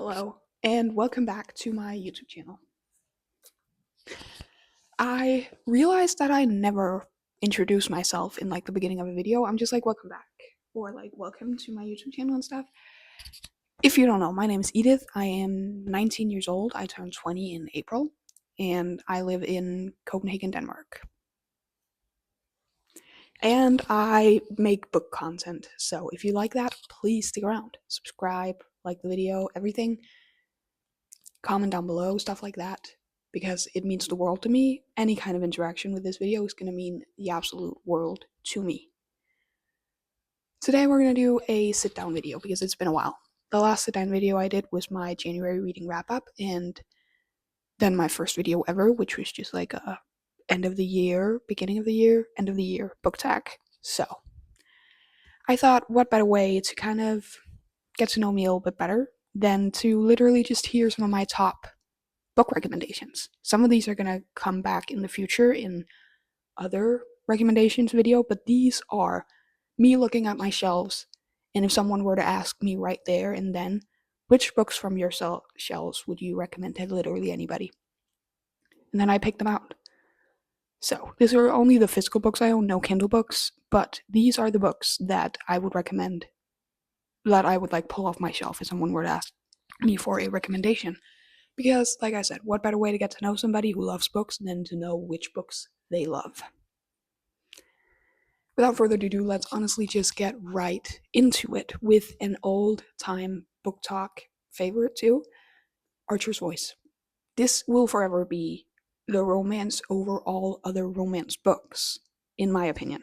Hello, and welcome back to my YouTube channel. I realized that I never introduce myself in the beginning of a video. I'm just like, welcome back, or like, welcome to my YouTube channel and stuff. If you don't know, my name is Edith. I am 19 years old. I turned 20 in April, and I live in Copenhagen, Denmark. And I make book content, so if you like that, please stick around. Subscribe, like the video, everything. Comment down below, stuff like that, because it means the world to me. Any kind of interaction with this video is going to mean the absolute world to me. Today we're going to do a sit down video because it's been a while. The last sit down video I did was my January reading wrap up, and then my first video ever, which was just like a end of the year, beginning of the year, end of the year book tag. So I thought, what better way to kind of get to know me a little bit better than to literally just hear some of my top book recommendations. Some of these are going to come back in the future in other recommendations video, but these are me looking at my shelves, and if someone were to ask me right there and then, which books from your shelves would you recommend to literally anybody? And then I pick them out. So these are only the physical books I own, no Kindle books, but these are the books that I would recommend, that I would pull off my shelf if someone were to ask me for a recommendation. Because, like I said, what better way to get to know somebody who loves books than to know which books they love? Without further ado, let's honestly just get right into it with an old time book talk favorite too, Archer's Voice. This will forever be the romance over all other romance books, in my opinion.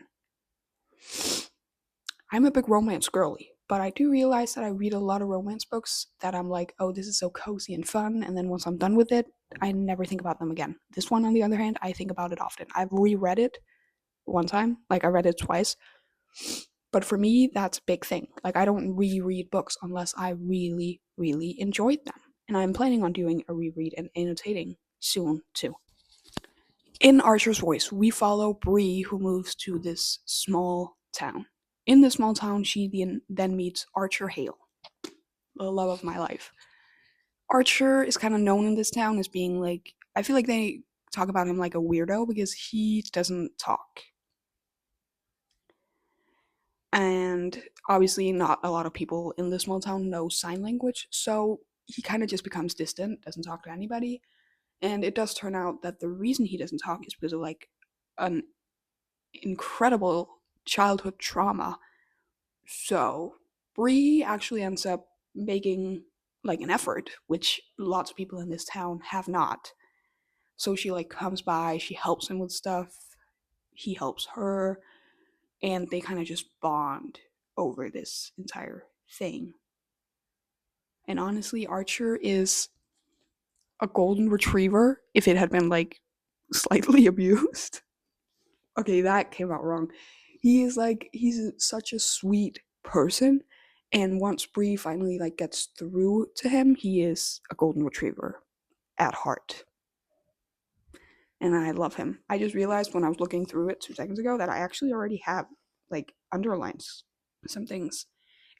I'm a big romance girly, but I do realize that I read a lot of romance books that I'm like, oh, this is so cozy and fun, and then once I'm done with it, I never think about them again. This one, on the other hand, I think about it often. I've reread it one time, I read it twice, but for me, that's a big thing. I don't reread books unless I really, really enjoyed them, and I'm planning on doing a reread and annotating soon, too. In Archer's Voice, we follow Bree, who moves to this small town. In this small town, she then meets Archer Hale, the love of my life. Archer is kind of known in this town as being I feel like they talk about him like a weirdo because he doesn't talk. And obviously, not a lot of people in this small town know sign language, so he kind of just becomes distant, doesn't talk to anybody. And it does turn out that the reason he doesn't talk is because of an incredible childhood trauma. So Bree actually ends up making an effort, which lots of people in this town have not. So she comes by, she helps him with stuff, he helps her, and they kind of just bond over this entire thing. And honestly, Archer is a golden retriever if it had been slightly abused. Okay, that came out wrong. He's such a sweet person, and once Bree finally gets through to him, he is a golden retriever at heart. And I love him. I just realized when I was looking through it 2 seconds ago that I actually already have underlines some things.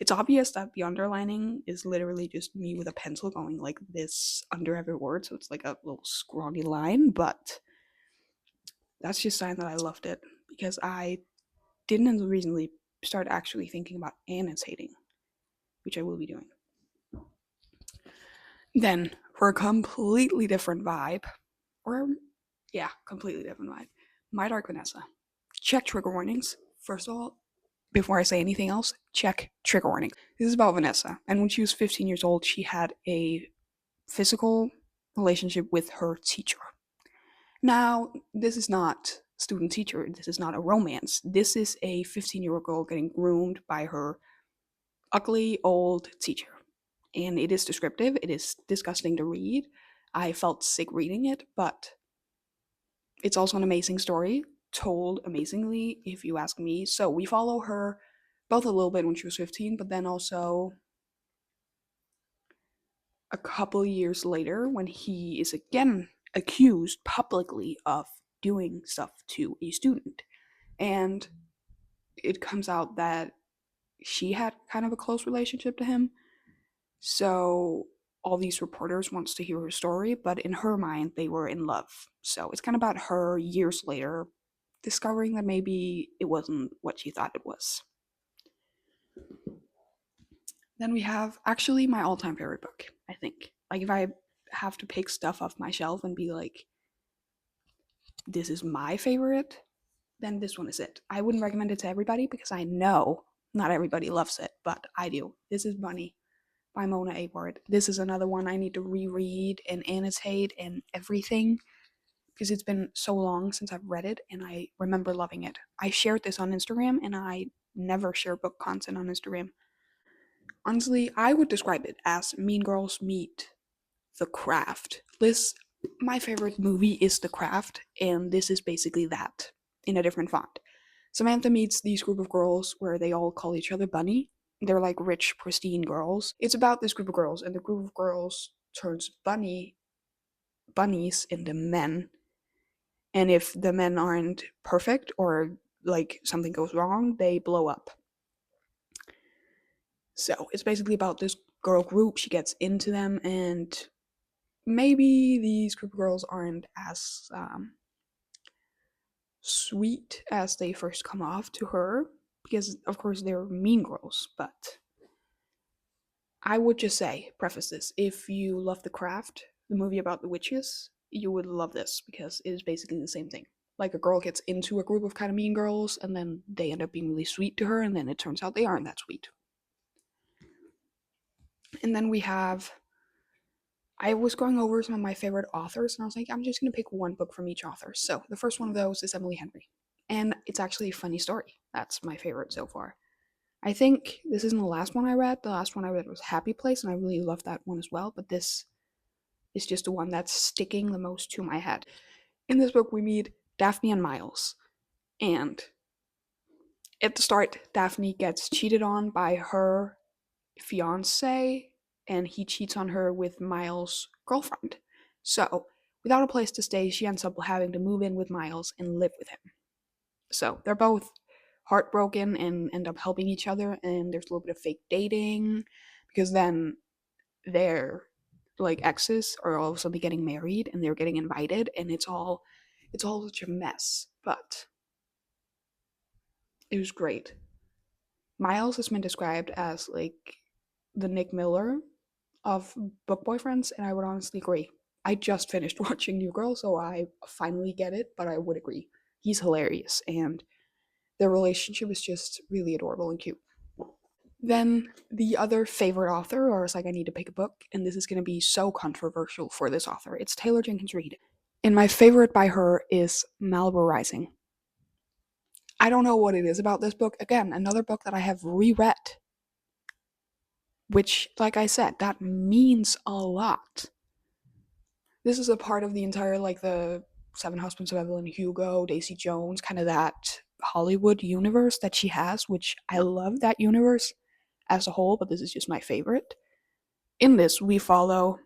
It's obvious that the underlining is literally just me with a pencil going like this under every word, so it's like a little scrawny line, but that's just a sign that I loved it because I didn't recently start actually thinking about annotating, which I will be doing. Then, for a completely different vibe, completely different vibe, My Dark Vanessa. Check trigger warnings. First of all, before I say anything else, check trigger warnings. This is about Vanessa, and when she was 15 years old, she had a physical relationship with her teacher. Now, this is not student teacher, this is not a romance. This is a 15-year-old girl getting groomed by her ugly old teacher. And it is descriptive, it is disgusting to read. I felt sick reading it, but it's also an amazing story, told amazingly, if you ask me. So we follow her both a little bit when she was 15, but then also a couple years later when he is again accused publicly of doing stuff to a student. And it comes out that she had kind of a close relationship to him. So all these reporters wants to hear her story, but in her mind they were in love. So it's kind of about her years later discovering that maybe it wasn't what she thought it was. Then we have actually my all-time favorite book, I think. Like if I have to pick stuff off my shelf and be like, this is my favorite, then this one is it. I wouldn't recommend it to everybody because I know not everybody loves it, but I do. This is Bunny by Mona A. Ward. This is another one I need to reread and annotate and everything because it's been so long since I've read it and I remember loving it. I shared this on Instagram and I never share book content on Instagram. Honestly, I would describe it as Mean Girls meet The Craft. My favorite movie is The Craft, and this is basically that in a different font. Samantha meets these group of girls where they all call each other Bunny. They're like rich, pristine girls. It's about this group of girls, and the group of girls turns bunnies into men. And if the men aren't perfect or like something goes wrong, they blow up. So it's basically about this girl group. She gets into them, and maybe these group of girls aren't as sweet as they first come off to her, because of course they're mean girls. But I would just say, preface this: if you love The Craft, the movie about the witches, you would love this because it is basically the same thing. Like a girl gets into a group of kind of mean girls, and then they end up being really sweet to her, and then it turns out they aren't that sweet. And then we have I was going over some of my favorite authors, and I was like, I'm just going to pick one book from each author. So the first one of those is Emily Henry. And it's actually a funny story. That's my favorite so far. I think this isn't the last one I read. The last one I read was Happy Place, and I really loved that one as well. But this is just the one that's sticking the most to my head. In this book, we meet Daphne and Miles. And at the start, Daphne gets cheated on by her fiance, and he cheats on her with Miles' girlfriend. So, without a place to stay, she ends up having to move in with Miles and live with him. So, they're both heartbroken and end up helping each other, and there's a little bit of fake dating because then their like exes are all of a sudden getting married and they're getting invited, and it's all such a mess. But it was great. Miles has been described as like the Nick Miller of book boyfriends, and I would honestly agree. I just finished watching New Girl, so I finally get it, but I would agree. He's hilarious, and their relationship is just really adorable and cute. Then the other favorite author, or it's like I need to pick a book, and this is going to be so controversial for this author. It's Taylor Jenkins Reid. And my favorite by her is Malibu Rising. I don't know what it is about this book. Again, another book that I have reread, which, like I said, that means a lot. This is a part of the entire, like, the Seven Husbands of Evelyn Hugo, Daisy Jones, kind of that Hollywood universe that she has, which I love that universe as a whole, but this is just my favorite. In this, we follow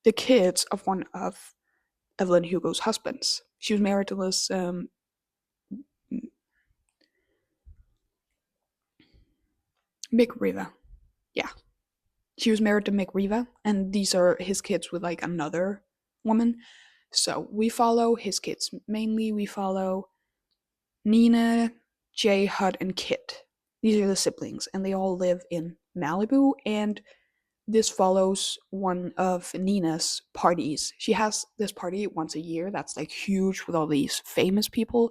the kids of one of Evelyn Hugo's husbands. She was married to this Mick Riva. Yeah, she was married to Mick Riva, and these are his kids with like another woman. So we follow his kids. Mainly, we follow Nina, Jay, Hud, and Kit. These are the siblings, and they all live in Malibu. And this follows one of Nina's parties. She has this party once a year that's like huge with all these famous people.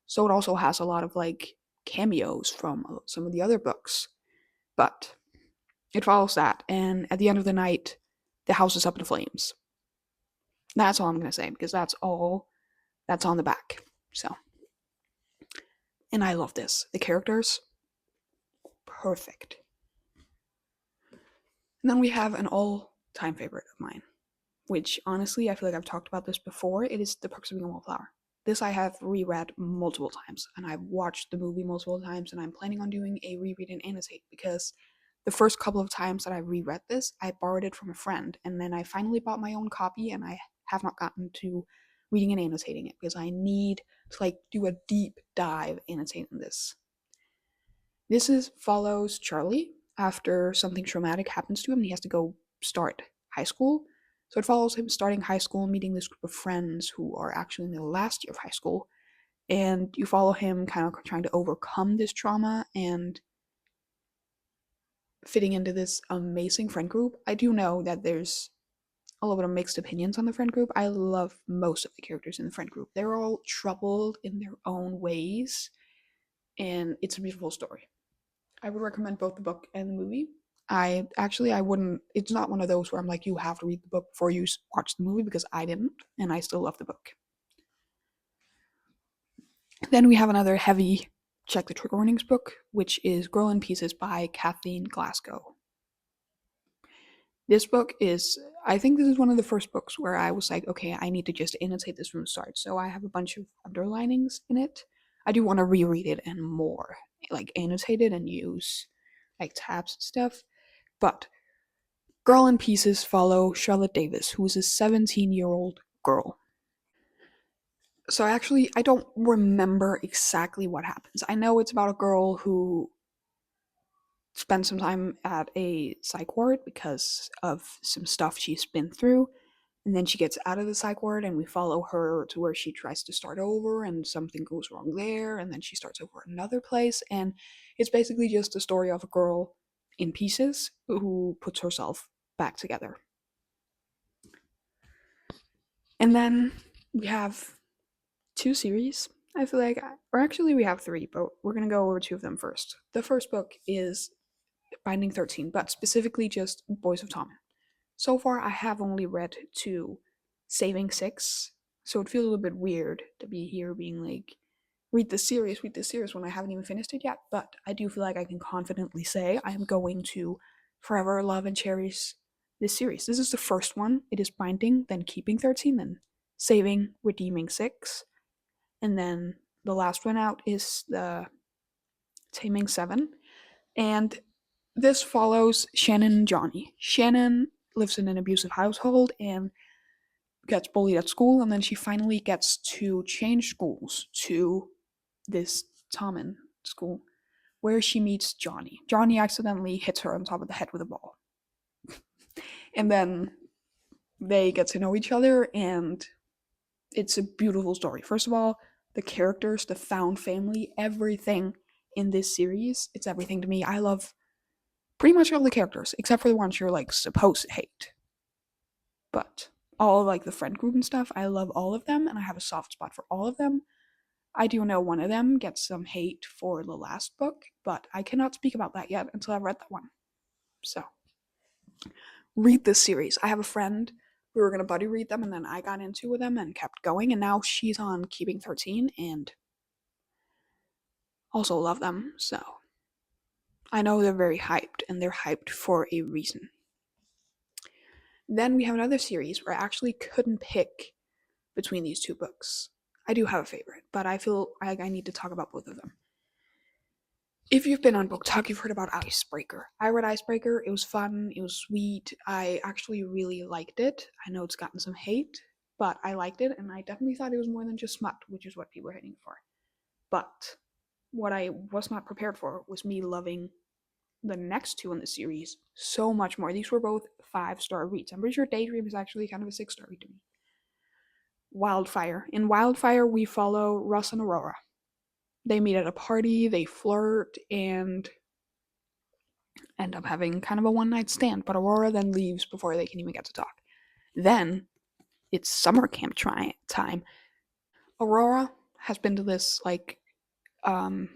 So it also has a lot of like cameos from some of the other books. But it follows that, and at the end of the night, the house is up in flames. That's all I'm gonna say because that's all that's on the back. So, and I love this. The characters, perfect. And then we have an all-time favorite of mine, which honestly I feel like I've talked about this before. It is The Perks of Being a Wallflower. This I have reread multiple times, and I've watched the movie multiple times, and I'm planning on doing a reread and annotate because the first couple of times that I reread this, I borrowed it from a friend, and then I finally bought my own copy, and I have not gotten to reading and annotating it because I need to like do a deep dive annotating this. This is follows Charlie after something traumatic happens to him, and he has to go start high school. So it follows him starting high school, meeting this group of friends who are actually in the last year of high school, and you follow him kind of trying to overcome this trauma and fitting into this amazing friend group. I do know that there's a little bit of mixed opinions on the friend group. I love most of the characters in the friend group. They're all troubled in their own ways, and it's a beautiful story. I would recommend both the book and the movie. I wouldn't. It's not one of those where I'm like, you have to read the book before you watch the movie, because I didn't, and I still love the book. Then we have another heavy check the trigger warnings book, which is Girl in Pieces by Kathleen Glasgow. This book is, I think this is one of the first books where I was like, okay, I need to just annotate this from the start. So I have a bunch of underlinings in it. I do want to reread it and more, like annotate it and use like tabs and stuff. But Girl in Pieces follow Charlotte Davis, who is a 17-year-old girl. So I don't remember exactly what happens. I know it's about a girl who spends some time at a psych ward because of some stuff she's been through. And then she gets out of the psych ward, and we follow her to where she tries to start over, and something goes wrong there. And then she starts over another place. And it's basically just a story of a girl in pieces who puts herself back together. And then we have two series. I feel like, or actually, we have three, but we're going to go over two of them first. The first book is Binding 13, but specifically just Boys of Tommen. So far, I have only read to Saving Six, so it feels a little bit weird to be here being like, read this series when I haven't even finished it yet. But I do feel like I can confidently say I am going to forever love and cherish this series. This is the first one. It is Binding, then Keeping 13, then Saving, Redeeming 6, and then the last one out is the Taming 7. And this follows Shannon and Johnny. Shannon lives in an abusive household and gets bullied at school, and then she finally gets to change schools to this Tommen school, where she meets Johnny. Johnny accidentally hits her on top of the head with a ball. And then they get to know each other, and it's a beautiful story. First of all, the characters, the found family, everything in this series, it's everything to me. I love pretty much all the characters, except for the ones you're like supposed to hate. But all like the friend group and stuff, I love all of them, and I have a soft spot for all of them. I do know one of them gets some hate for the last book, but I cannot speak about that yet until I've read that one. So, read this series. I have a friend, we were gonna buddy read them, and then I got into with them and kept going, and now she's on Keeping 13 and also love them. So, I know they're very hyped, and they're hyped for a reason. Then we have another series where I actually couldn't pick between these two books. I do have a favorite, but I feel like I need to talk about both of them. If you've been on Book Talk, you've heard about Icebreaker. I read Icebreaker. It was fun. It was sweet. I actually really liked it. I know it's gotten some hate, but I liked it, and I definitely thought it was more than just smut, which is what people are hating for. But what I was not prepared for was me loving the next two in the series so much more. These were both 5-star reads. I'm pretty sure Daydream is actually kind of a 6-star read to me. Wildfire. In Wildfire, we follow Russ and Aurora. They meet at a party, they flirt, and end up having kind of a one night stand. But Aurora then leaves before they can even get to talk. Then it's summer camp time. Aurora has been to this like um,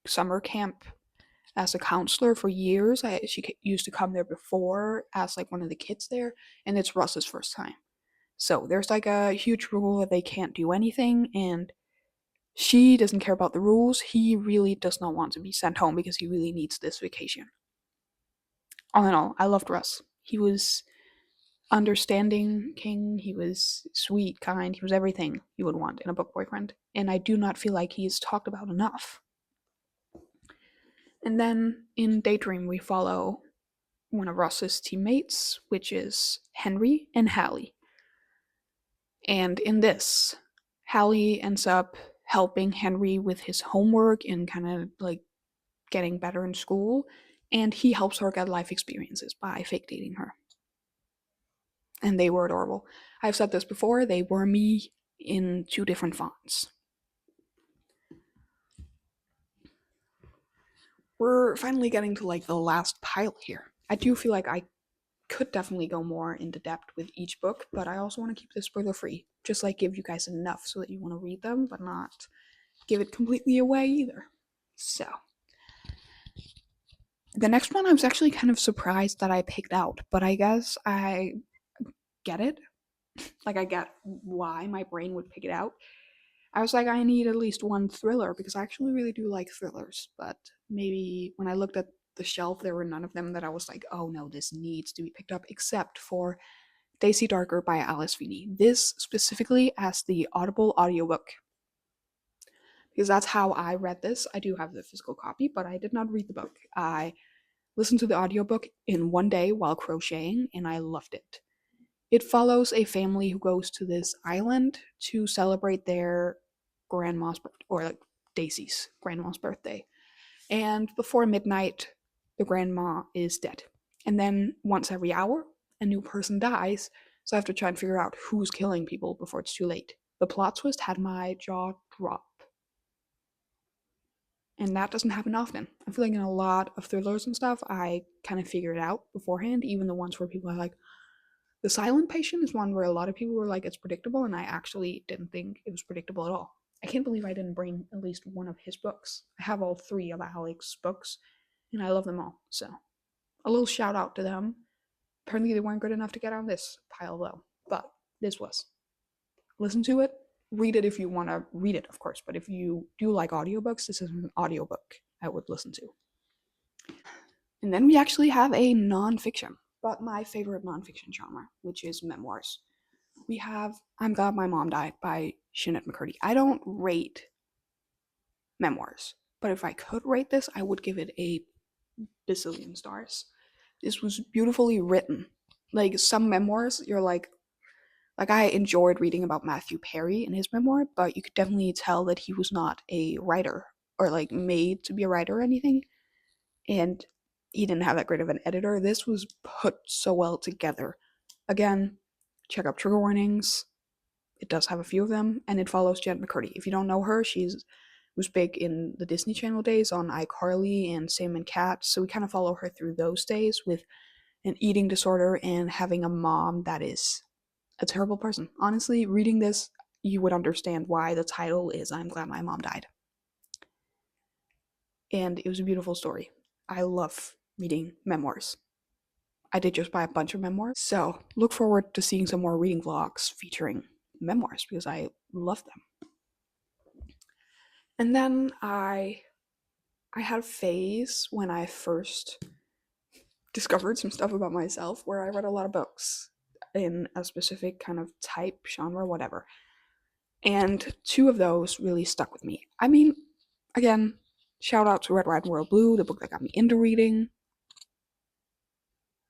summer camp as a counselor for years. She used to come there before as like one of the kids there, and it's Russ's first time. So there's like a huge rule that they can't do anything, and she doesn't care about the rules. He really does not want to be sent home because he really needs this vacation. All in all, I loved Russ. He was understanding King, he was sweet, kind, he was everything you would want in a book boyfriend. And I do not feel like he's talked about enough. And then in Daydream, we follow one of Russ's teammates, which is Henry and Hallie. And in this, Hallie ends up helping Henry with his homework and kind of like getting better in school, and he helps her get life experiences by fake dating her. and they were adorable. I've said this before, they were me in 2 different fonts. We're finally getting to like the last pile here. I do feel like I could definitely go more into depth with each book, but I also want to keep this spoiler free. Just like give you guys enough so that you want to read them, but not give it completely away either. So, the next one I was actually kind of surprised that I picked out, but I guess I get it. Like, I get why my brain would pick it out. I was like, I need at least one thriller because I actually really do like thrillers, but maybe when I looked at the shelf, there were none of them that I was like, oh no, this needs to be picked up, except for Daisy Darker by Alice Feeney. This specifically as the Audible audiobook, because that's how I read this. I do have the physical copy, but I did not read the book. I listened to the audiobook in one day while crocheting, and I loved it. It follows a family who goes to this island to celebrate their grandma's or like Daisy's grandma's birthday. And before midnight, the grandma is dead. And then once every hour, a new person dies. So I have to try and figure out who's killing people before it's too late. The plot twist had my jaw drop. And that doesn't happen often. I feel like in a lot of thrillers and stuff, I kind of figure it out beforehand, even the ones where people are like, the Silent Patient is one where a lot of people were like, it's predictable, and I actually didn't think it was predictable at all. I can't believe I didn't bring at least one of his books. I have all 3 of Alex's books, and I love them all. So, a little shout out to them. Apparently, they weren't good enough to get on this pile, though, but this was. Listen to it. Read it if you want to read it, of course, but if you do like audiobooks, this is an audiobook I would listen to. And then we actually have a nonfiction, but my favorite nonfiction genre, which is memoirs. We have I'm Glad My Mom Died by Jeanette McCurdy. I don't rate memoirs, but if I could rate this, I would give it a bazillion stars. This was beautifully written. Like some memoirs, you're like I enjoyed reading about Matthew Perry in his memoir, but you could definitely tell that he was not a writer or like made to be a writer or anything. And he didn't have that great of an editor. This was put so well together. Again, check out trigger warnings. It does have a few of them, and it follows Jen McCurdy. If you don't know her, she's was big in the Disney Channel days on iCarly and Sam and Cat. So we kind of follow her through those days with an eating disorder and having a mom that is a terrible person. Honestly, reading this, you would understand why the title is I'm Glad My Mom Died. And it was a beautiful story. I love reading memoirs. I did just buy a bunch of memoirs, so look forward to seeing some more reading vlogs featuring memoirs because I love them. And then I had a phase when I first discovered some stuff about myself where I read a lot of books in a specific kind of type, genre, whatever. And 2 of those really stuck with me. I mean, again, shout out to Red, White, and Royal Blue, the book that got me into reading.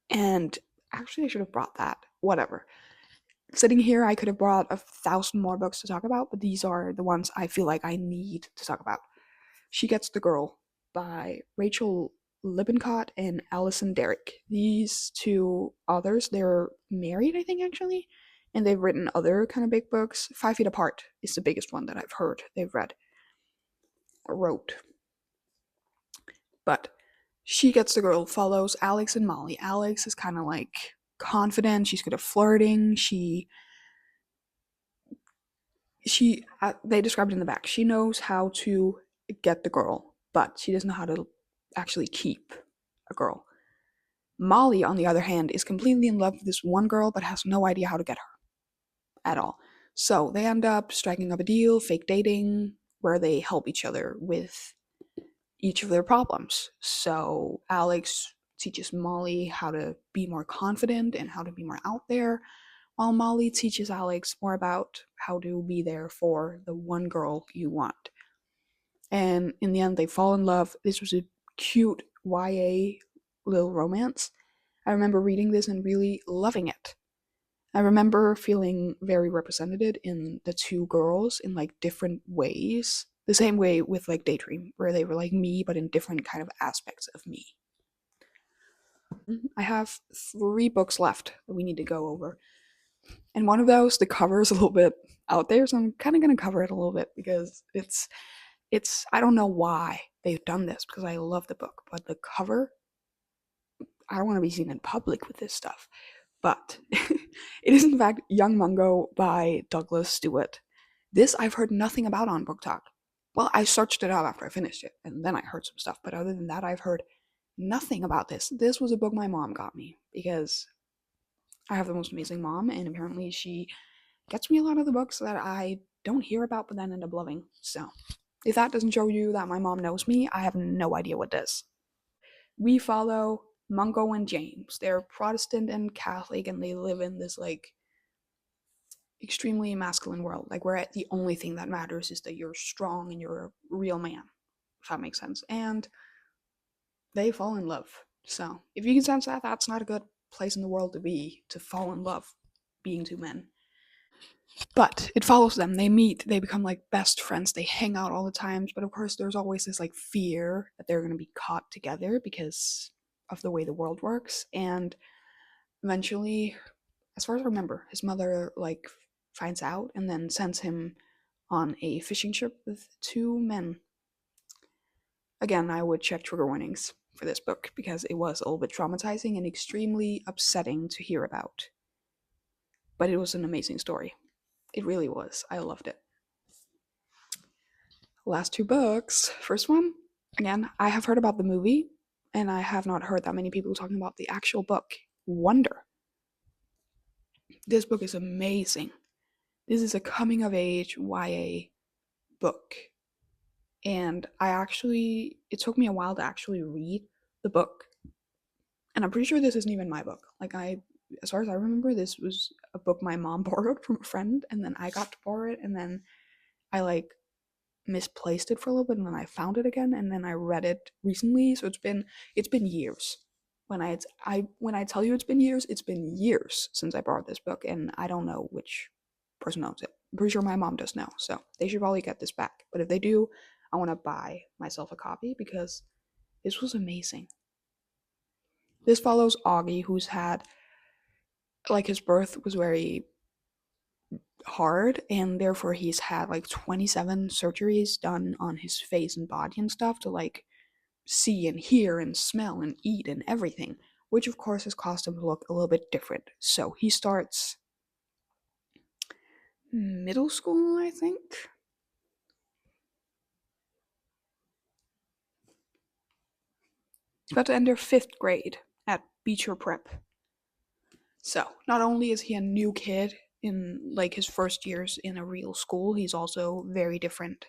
And actually, I should have brought that. Whatever. Sitting here, I could have brought 1,000 more books to talk about, but these are the ones I feel like I need to talk about. She Gets the Girl by Rachel Lippincott and Alison Derrick. These 2 authors, they're married, I think, actually, and they've written other kind of big books. 5 Feet Apart is the biggest one that I've heard they've read or wrote. But She Gets the Girl follows Alex and Molly. Alex is kind of like confident, she's good at flirting, they described it in the back. She knows how to get the girl, but she doesn't know how to actually keep a girl. Molly, on the other hand, is completely in love with this one girl, but has no idea how to get her at all. So they end up striking up a deal, fake dating, where they help each other with each of their problems. So Alex teaches Molly how to be more confident and how to be more out there, while Molly teaches Alex more about how to be there for the one girl you want. And in the end, they fall in love. This was a cute YA little romance. I remember reading this and really loving it. I remember feeling very represented in the 2 girls in like different ways. The same way with like Daydream, where they were like me, but in different kind of aspects of me. I have 3 books left that we need to go over. And one of those, the cover is a little bit out there, so I'm kind of going to cover it a little bit because it's I don't know why they've done this because I love the book, but the cover, I don't want to be seen in public with this stuff. But it is in fact Young Mungo by Douglas Stewart. This I've heard nothing about on Book Talk. Well, I searched it up after I finished it, and then I heard some stuff. But other than that, I've heard nothing about this. This was a book my mom got me because I have the most amazing mom, and apparently she gets me a lot of the books that I don't hear about but then end up loving. So, if that doesn't show you that my mom knows me, I have no idea what does. We follow Mungo and James. They're Protestant and Catholic, and they live in this like extremely masculine world, like where the only thing that matters is that you're strong and you're a real man, if that makes sense. And they fall in love. So if you can sense that, that's not a good place in the world to be, to fall in love being two men. But it follows them. They meet, they become like best friends, they hang out all the times. But of course, there's always this like fear that they're going to be caught together because of the way the world works. And eventually, as far as I remember, his mother like finds out and then sends him on a fishing trip with two men. Again, I would check trigger warnings for this book because it was a little bit traumatizing and extremely upsetting to hear about. But it was an amazing story. It really was. I loved it. Last two books. First one, again, I have heard about the movie, and I have not heard that many people talking about the actual book, Wonder. This book is amazing. This is a coming of age YA book. And it took me a while to actually read the book. And I'm pretty sure this isn't even my book. As far as I remember, this was a book my mom borrowed from a friend, and then I got to borrow it, and then I like misplaced it for a little bit, and then I found it again, and then I read it recently. So it's been years. When I tell you it's been years since I borrowed this book, and I don't know which person owns it. I'm pretty sure my mom does now, so they should probably get this back. But if they do, I want to buy myself a copy because this was amazing. This follows Augie, who's had like his birth was very hard, and therefore he's had like 27 surgeries done on his face and body and stuff to like see and hear and smell and eat and everything, which of course has caused him to look a little bit different. So he starts middle school, I think. He's about to enter 5th grade at Beecher Prep. So not only is he a new kid in like his first years in a real school, he's also very different.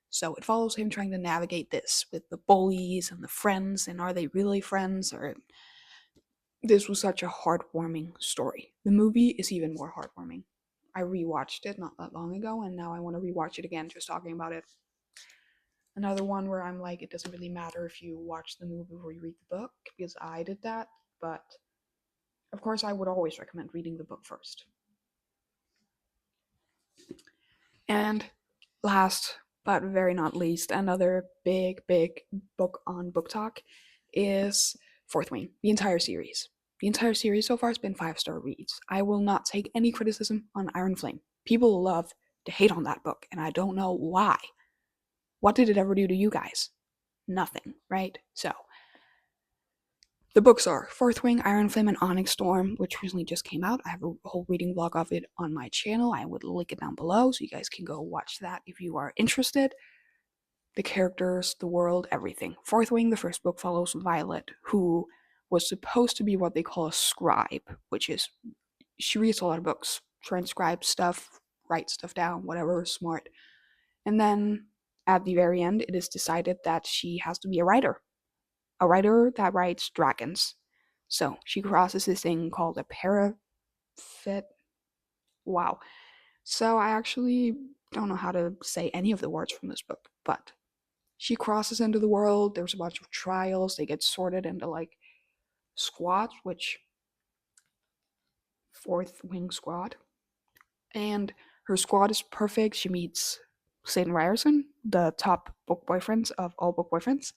So it follows him trying to navigate this with the bullies and the friends, and are they really friends? Or this was such a heartwarming story. The movie is even more heartwarming. I rewatched it not that long ago, and now I want to rewatch it again just talking about it. Another one where I'm like, it doesn't really matter if you watch the movie before you read the book, because I did that, but of course, I would always recommend reading the book first. And last but very not least, another big book on Book Talk is Fourth Wing, the entire series. The entire series so far has been 5-star reads. I will not take any criticism on Iron Flame. People love to hate on that book, and I don't know why. What did it ever do to you guys? Nothing, right? So, the books are Fourth Wing, Iron Flame, and Onyx Storm, which recently just came out. I have a whole reading vlog of it on my channel. I would link it down below so you guys can go watch that if you are interested. The characters, the world, everything. Fourth Wing, the first book, follows Violet, who was supposed to be what they call a scribe, which is she reads a lot of books, transcribes stuff, writes stuff down, whatever, smart. And then at the very end, it is decided that she has to be a writer that writes dragons. So she crosses this thing called a parafit. Wow. So I actually don't know how to say any of the words from this book, but she crosses into the world. There's a bunch of trials. They get sorted into like squads, which Fourth Wing Squad. And her squad is perfect. She meets St. Ryerson, the top book boyfriends of all book boyfriends,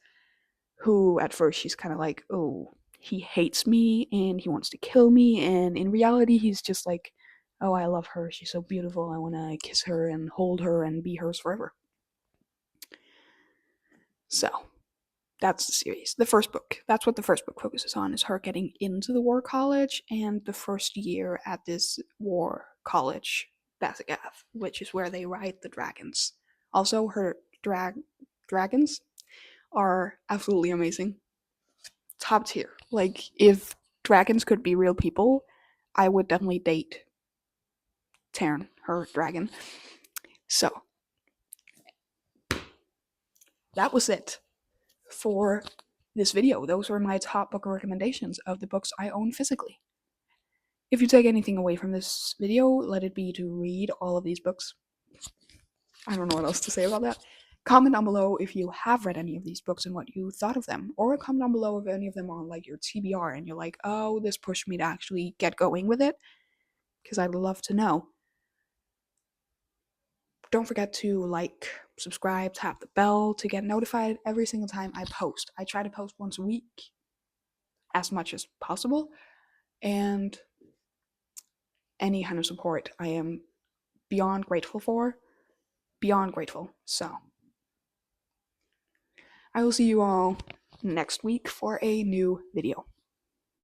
who at first she's kind of like, oh, he hates me and he wants to kill me. And in reality, he's just like oh, I love her, she's so beautiful, I want to kiss her and hold her and be hers forever. So that's the series. The first book, that's what the first book focuses on, is her getting into the war college and the first year at this war college, Basagath, which is where they ride the dragons. Also, her dragons are absolutely amazing. Top tier. Like, if dragons could be real people, I would definitely date Taryn, her dragon. So, that was it for this video. Those were my top book recommendations of the books I own physically. If you take anything away from this video, let it be to read all of these books. I don't know what else to say about that. Comment down below if you have read any of these books and what you thought of them, or comment down below if any of them are on like your TBR and you're like, oh, this pushed me to actually get going with it, because I'd love to know. Don't forget to like, subscribe, tap the bell to get notified every single time I post. I try to post once a week as much as possible, and any kind of support I am beyond grateful for. Beyond grateful. So I will see you all next week for a new video.